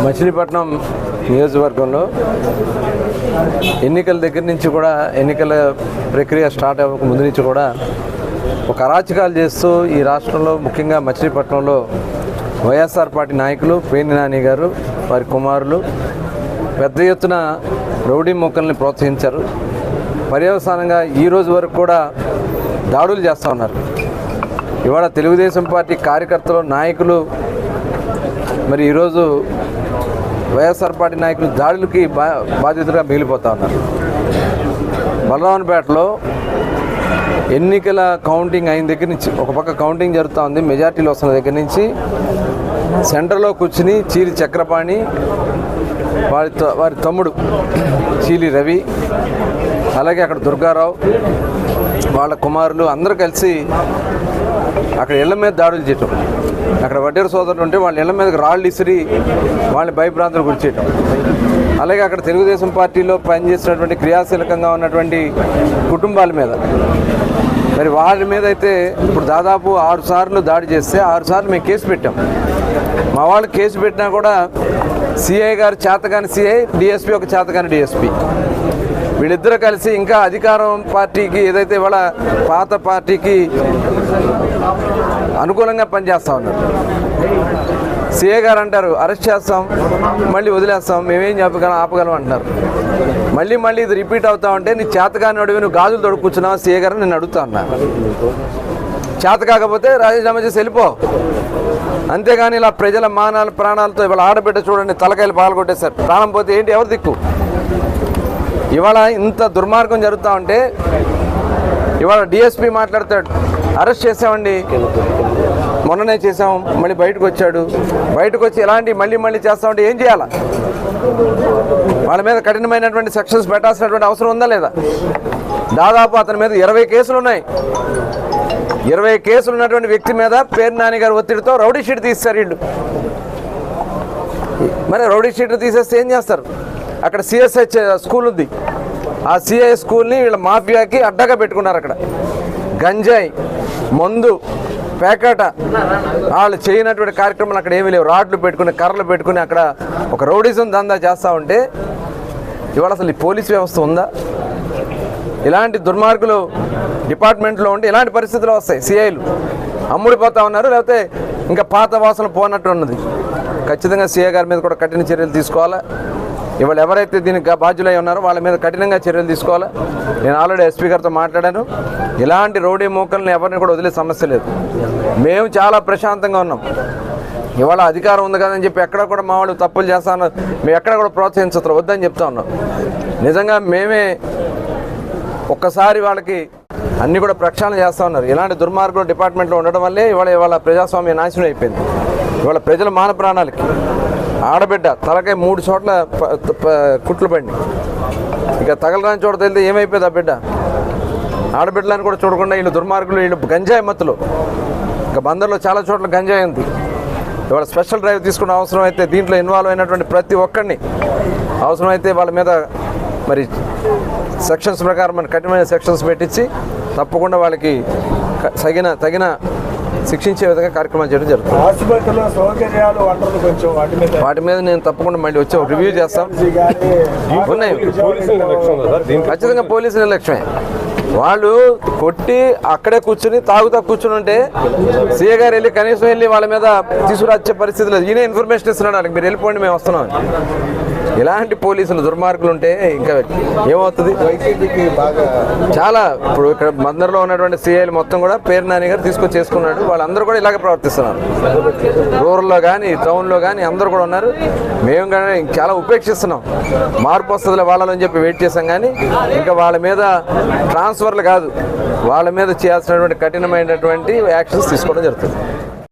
మచిలీపట్నం నియోజకవర్గంలో ఎన్నికల దగ్గర నుంచి కూడా ఎన్నికల ప్రక్రియ స్టార్ట్ అవ్వక ముందు నుంచి కూడా ఒక అరాచకాలు చేస్తూ ఈ రాష్ట్రంలో ముఖ్యంగా మచిలీపట్నంలో వైఎస్ఆర్ పార్టీ నాయకులు పేర్ని నాని గారు వారి కుమారులు పెద్ద ఎత్తున రౌడీ మొక్కల్ని ప్రోత్సహించారు. పర్యవసానంగా ఈరోజు వరకు కూడా దాడులు చేస్తూ ఉన్నారు. ఇవాళ తెలుగుదేశం పార్టీ కార్యకర్తలు నాయకులు మరి ఈరోజు వైఎస్ఆర్ పార్టీ నాయకులు దాడులకి బాధితులుగా మిగిలిపోతూ ఉన్నారు. బలరామపేటలో ఎన్నికల కౌంటింగ్ అయిన దగ్గర నుంచి ఒక పక్క కౌంటింగ్ జరుగుతూ ఉంది. మెజార్టీలు వస్తున్న దగ్గర నుంచి సెంటర్లో కూర్చుని చీలి చక్రపాణి వారి తమ్ముడు చీలి రవి అలాగే అక్కడ దుర్గారావు వాళ్ళ కుమారులు అందరూ కలిసి అక్కడ ఇళ్ల మీద దాడులు చేయటం, అక్కడ వడ్డేరు సోదరులు ఉంటే వాళ్ళ ఇళ్ల మీదకి రాళ్ళు ఇసిరి వాళ్ళని భయభ్రాంతులు గురి చేయటం, అలాగే అక్కడ తెలుగుదేశం పార్టీలో పనిచేసినటువంటి క్రియాశీలకంగా ఉన్నటువంటి కుటుంబాల మీద మరి వాళ్ళ మీద అయితే ఇప్పుడు దాదాపు 6 సార్లు దాడి చేస్తే 6 సార్లు మేము కేసు పెట్టాం. మా వాళ్ళు కేసు పెట్టినా కూడా సిఐ గారు చేతగాని సిఐ, డిఎస్పీ ఒక చేతగాని డిఎస్పీ వీళ్ళిద్దరూ కలిసి ఇంకా అధికారం పార్టీకి ఏదైతే వాళ్ళ పాత పార్టీకి అనుకూలంగా పనిచేస్తూ ఉన్నారు. సిఏ గారు అంటారు అరెస్ట్ చేస్తాం మళ్ళీ వదిలేస్తాం, మేమేం ఆపగలం అంటున్నారు. మళ్ళీ ఇది రిపీట్ అవుతా ఉంటే నీ చేతగాని అడివి నువ్వు గాజులు తొడుగు కూర్చున్నావు సిఏ గారు నేను అడుగుతా ఉన్నా. చేత కాకపోతే రాజీనామా చేసి వెళ్ళిపో, అంతేగాని ఇలా ప్రజల ప్రాణాలతో ఇవాళ ఆడబిడ్డ చూడండి తలకాయలు పాల్గొట్టేశారు. ప్రాణం పోతే ఏంటి ఎవరు దిక్కు? ఇవాళ ఇంత దుర్మార్గం జరుగుతూ ఉంటే ఇవాళ డిఎస్పీ మాట్లాడతాడు అరెస్ట్ చేసామండి, మొన్ననే చేసాం, మళ్ళీ బయటకు వచ్చాడు, బయటకు వచ్చి ఎలాంటి మళ్ళీ చేస్తామంటే ఏం చేయాలా? వాళ్ళ మీద కఠినమైనటువంటి సెక్షన్స్ పెట్టాల్సినటువంటి అవసరం ఉందా లేదా? దాదాపు అతని మీద 20 కేసులు ఉన్నాయి. 20 కేసులు ఉన్నటువంటి వ్యక్తి మీద పేర్ని నాని గారు ఒత్తిడితో రౌడీ షీట్ తీస్తారు వీళ్ళు. మరి రౌడీ షీట్ తీసేస్తే ఏం చేస్తారు? అక్కడ సిఎస్ఐ స్కూల్ ఉంది, ఆ సిఐ స్కూల్ని వీళ్ళ మాఫియాకి అడ్డగా పెట్టుకున్నారు. అక్కడ గంజాయి, మందు, పేకాట వాళ్ళు చేయనటువంటి కార్యక్రమాలు అక్కడ ఏమీ లేవు. రాడ్లు పెట్టుకుని కర్రలు పెట్టుకుని అక్కడ ఒక రౌడీజం దందా చేస్తూ ఉంటే ఇవాళ అసలు ఈ పోలీస్ వ్యవస్థ ఉందా? ఇలాంటి దుర్మార్గులు డిపార్ట్మెంట్లో ఉంటే ఇలాంటి పరిస్థితులు వస్తాయి. సిఐలు అమ్ముడిపోతూ ఉన్నారు, లేకపోతే ఇంకా పాత వాసన పోనట్టు ఉన్నది. ఖచ్చితంగా సిఐ గారి మీద కూడా కఠిన చర్యలు తీసుకోవాలా. ఇవాళ ఎవరైతే దీనికి బాధ్యులై ఉన్నారో వాళ్ళ మీద కఠినంగా చర్యలు తీసుకోవాలా. నేను ఆల్రెడీ ఎస్పీ గారితో మాట్లాడాను. ఇలాంటి రౌడీ మూకల్ని ఎవరిని కూడా వదిలే సమస్య లేదు. మేము చాలా ప్రశాంతంగా ఉన్నాం. ఇవాళ అధికారం ఉంది కదని చెప్పి ఎక్కడ కూడా మా వాళ్ళు తప్పులు చేస్తాను మేము ఎక్కడ కూడా ప్రోత్సహించరు, వద్దని చెప్తా ఉన్నాం. నిజంగా మేమే ఒక్కసారి వాళ్ళకి అన్నీ కూడా ప్రక్షాళన చేస్తూ ఉన్నారు. ఇలాంటి దుర్మార్గులు డిపార్ట్మెంట్లో ఉండడం వల్లే ఇవాళ ప్రజాస్వామ్య నాశనం అయిపోయింది. ఇవాళ ప్రజల మాన ప్రాణాలకి ఆడబిడ్డ తలకాయ 3 చోట్ల కుట్లు పడి ఇక తగలరాని చోట తెలితే ఏమైపోయింది ఆ బిడ్డ? ఆడబిడ్డలని కూడా చూడకుండా వీళ్ళు దుర్మార్గులు, వీళ్ళు గంజాయి మత్తులు. ఇంకా బందర్లో చాలా చోట్ల గంజాయి ఉంది. ఇవాళ స్పెషల్ డ్రైవ్ తీసుకున్న అవసరం అయితే దీంట్లో ఇన్వాల్వ్ అయినటువంటి ప్రతి ఒక్కరిని అవసరమైతే వాళ్ళ మీద మరి సెక్షన్స్ ప్రకారం మన కఠినమైన సెక్షన్స్ పెట్టించి తప్పకుండా వాళ్ళకి తగిన శిక్షించే విధంగా కార్యక్రమాలు చేయడం జరుగుతుంది. వాటి మీద నేను తప్పకుండా మళ్ళీ వచ్చి రివ్యూ చేస్తాం. ఉన్నాయి ఖచ్చితంగా పోలీసు నిర్లక్ష్యమే. వాళ్ళు కొట్టి అక్కడే తాగుతా కూర్చుని ఉంటే సీఏ గారు వెళ్ళి కనీసం వెళ్ళి వాళ్ళ మీద తీసుకురాచ్చే పరిస్థితి లేదు. ఈయన ఇన్ఫర్మేషన్ ఇస్తున్నాడు వాళ్ళకి, మీరు వెళ్ళిపోండి మేము వస్తున్నాం. ఇలాంటి పోలీసులు దుర్మార్గులు ఉంటే ఇంకా ఏమవుతుంది? చాలా ఇప్పుడు ఇక్కడ మందర్లో ఉన్నటువంటి సిఐలు మొత్తం కూడా పేర్ని నాని గారు తీసుకొచ్చి చేసుకున్నాడు. వాళ్ళందరూ కూడా ఇలాగే ప్రవర్తిస్తున్నారు. రూరల్లో కానీ టౌన్లో కానీ అందరూ కూడా ఉన్నారు. మేము కానీ చాలా ఉపేక్షిస్తున్నాం. మార్పు వస్తుందిలే వాళ్ళని చెప్పి వెయిట్ చేసాం, కానీ ఇంకా వాళ్ళ మీద ట్రాన్స్ఫర్లు కాదు, వాళ్ళ మీద చేయాల్సినటువంటి కఠినమైనటువంటి యాక్షన్స్ తీసుకోవడం జరుగుతుంది.